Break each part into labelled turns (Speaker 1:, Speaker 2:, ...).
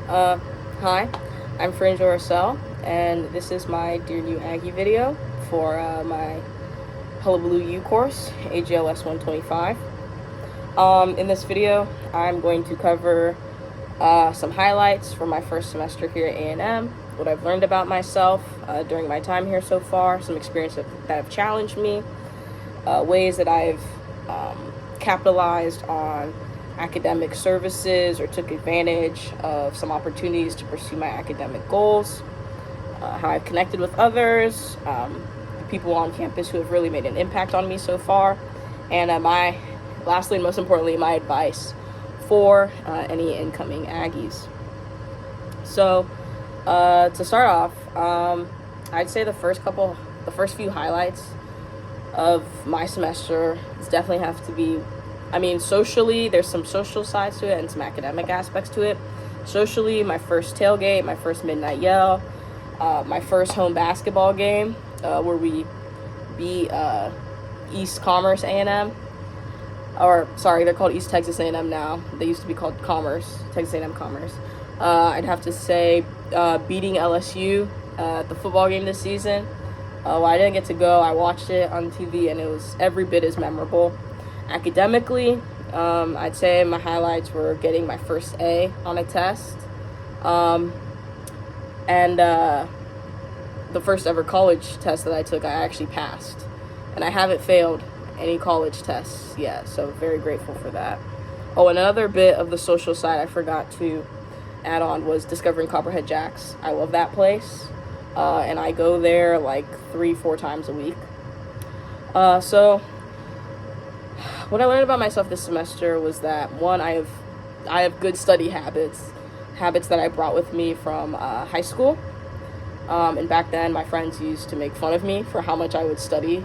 Speaker 1: Uh, Hi, I'm Fringe Oracel, and this is my Dear New Aggie video for my Hullabaloo U course, AGLS 125. In this video, I'm going to cover some highlights from my first semester here at A&M, what I've learned about myself during my time here so far, some experiences that have challenged me, ways that I've capitalized on academic services or took advantage of some opportunities to pursue my academic goals, how I've connected with others, the people on campus who have really made an impact on me so far, and lastly and most importantly, my advice for any incoming Aggies. So to start off, I'd say the first few highlights of my semester definitely have to be, socially, there's some social sides to it and some academic aspects to it. Socially, my first tailgate, my first midnight yell, my first home basketball game, where we beat East Commerce A&M. Or, sorry, they're called East Texas A&M now. They used to be called Texas A&M Commerce. I'd have to say beating LSU at the football game this season. Well, I didn't get to go. I watched it on TV, and it was every bit as memorable. Academically, I'd say my highlights were getting my first A on a test, and the first ever college test that I took, I actually passed, and I haven't failed any college tests yet, so very grateful for that. Oh, another bit of the social side I forgot to add on was discovering Copperhead Jack's. I love that place, and I go there like 3-4 times a week. So what I learned about myself this semester was that, one, I have good study habits that I brought with me from high school. And back then, my friends used to make fun of me for how much I would study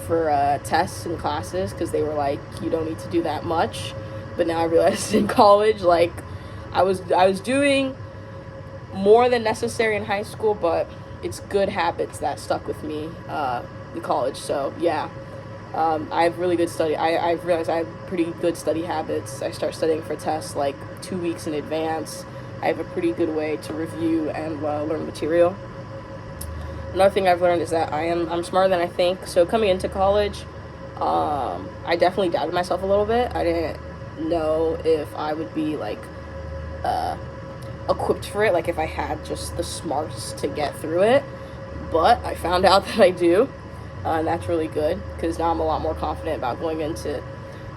Speaker 1: for tests and classes, because they were like, you don't need to do that much. But now I realized in college, like, I was doing more than necessary in high school, but it's good habits that stuck with me in college. So yeah, I have really good study. I've realized I have pretty good study habits. I start studying for tests like 2 weeks in advance. I have a pretty good way to review and learn material. Another thing I've learned is that I'm smarter than I think. So coming into college, I definitely doubted myself a little bit. I didn't know if I would be like equipped for it, like if I had just the smarts to get through it. But I found out that I do. And that's really good, because now I'm a lot more confident about going into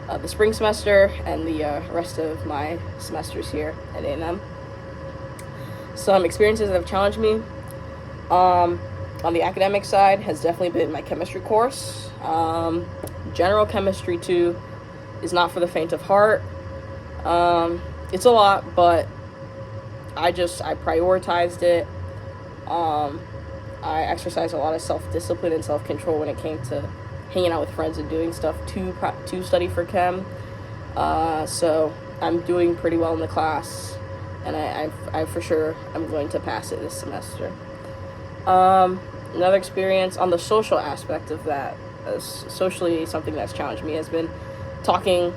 Speaker 1: the spring semester and the rest of my semesters here at A&M. Some experiences that have challenged me on the academic side has definitely been my chemistry course. General chemistry too is not for the faint of heart. It's a lot, but I prioritized it. I exercised a lot of self-discipline and self-control when it came to hanging out with friends and doing stuff to study for chem. So I'm doing pretty well in the class, and I for sure I'm going to pass it this semester. Another experience on the social aspect of that, socially something that's challenged me, has been talking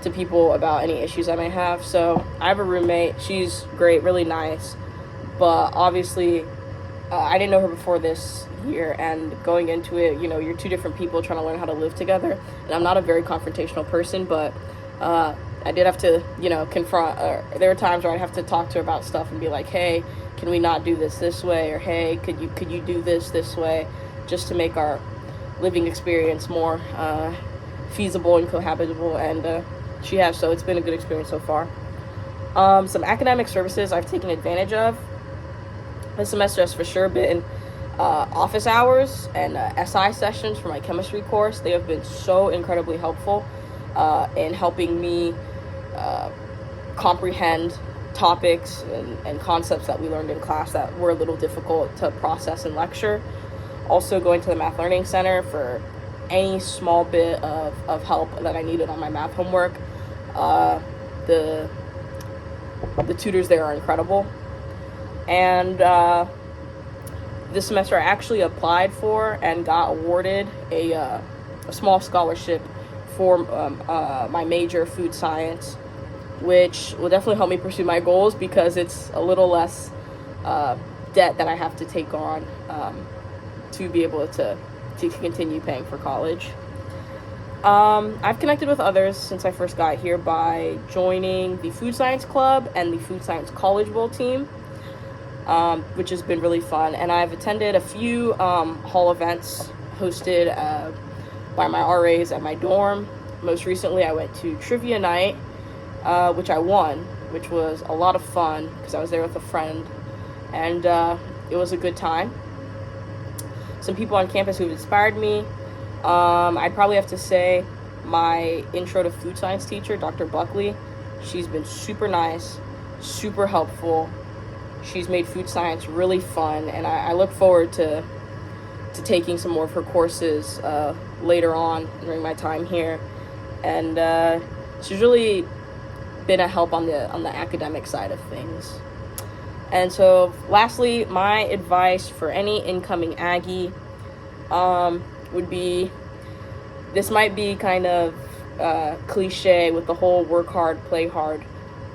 Speaker 1: to people about any issues I may have. So I have a roommate. She's great, really nice, but obviously I didn't know her before this year, and going into it, you're two different people trying to learn how to live together. And I'm not a very confrontational person, but I did have to, confront. There were times where I'd have to talk to her about stuff and be like, "Hey, can we not do this way?" Or, "Hey, could you do this way?" Just to make our living experience more feasible and cohabitable. And she has, so it's been a good experience so far. Some academic services I've taken advantage of this semester has for sure been office hours and SI sessions for my chemistry course. They have been so incredibly helpful in helping me comprehend topics and concepts that we learned in class that were a little difficult to process in lecture. Also going to the Math Learning Center for any small bit of help that I needed on my math homework. The tutors there are incredible. And this semester I actually applied for and got awarded a small scholarship for my major, food science, which will definitely help me pursue my goals because it's a little less debt that I have to take on to be able to continue paying for college. I've connected with others since I first got here by joining the Food Science Club and the Food Science College Bowl team, which has been really fun. And I've attended a few hall events hosted by my RAs at my dorm. Most recently, I went to trivia night, which I won, which was a lot of fun because I was there with a friend, and it was a good time. Some people on campus who've inspired me. I'd probably have to say my intro to food science teacher, Dr. Buckley. She's been super nice, super helpful. She's made food science really fun, and I look forward to taking some more of her courses later on during my time here. And she's really been a help on the academic side of things. And so, lastly, my advice for any incoming Aggie would be, this might be kind of cliche with the whole work hard, play hard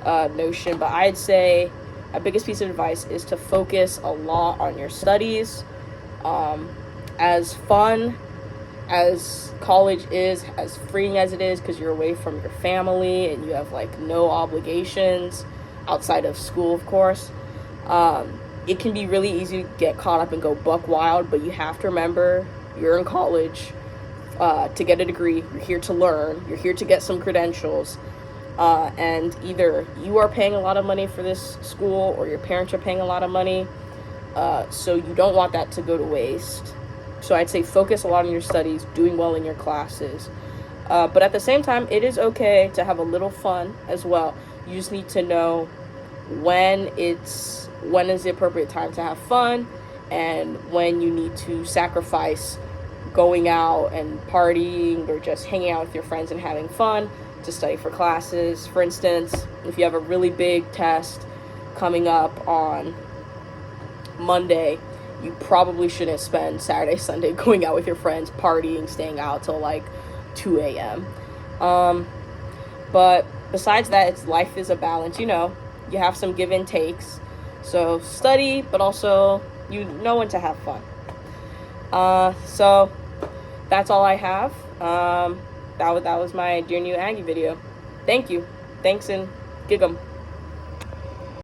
Speaker 1: notion, but I'd say my biggest piece of advice is to focus a lot on your studies. As fun as college is, as freeing as it is, because you're away from your family and you have like no obligations outside of school, of course, it can be really easy to get caught up and go buck wild, but you have to remember you're in college to get a degree. You're here to learn. You're here to get some credentials. And either you are paying a lot of money for this school or your parents are paying a lot of money. So you don't want that to go to waste. So I'd say focus a lot on your studies, doing well in your classes. But at the same time, it is okay to have a little fun as well. You just need to know when is the appropriate time to have fun and when you need to sacrifice going out and partying or just hanging out with your friends and having fun to study for classes. For instance, if you have a really big test coming up on Monday, you probably shouldn't spend Saturday, Sunday going out with your friends, partying, staying out till like 2 a.m. But besides that, life is a balance, you know. You have some give and takes. So study, but also you know when to have fun. So that's all I have. That was my Dear New Aggie video. Thank you. Thanks and gig 'em.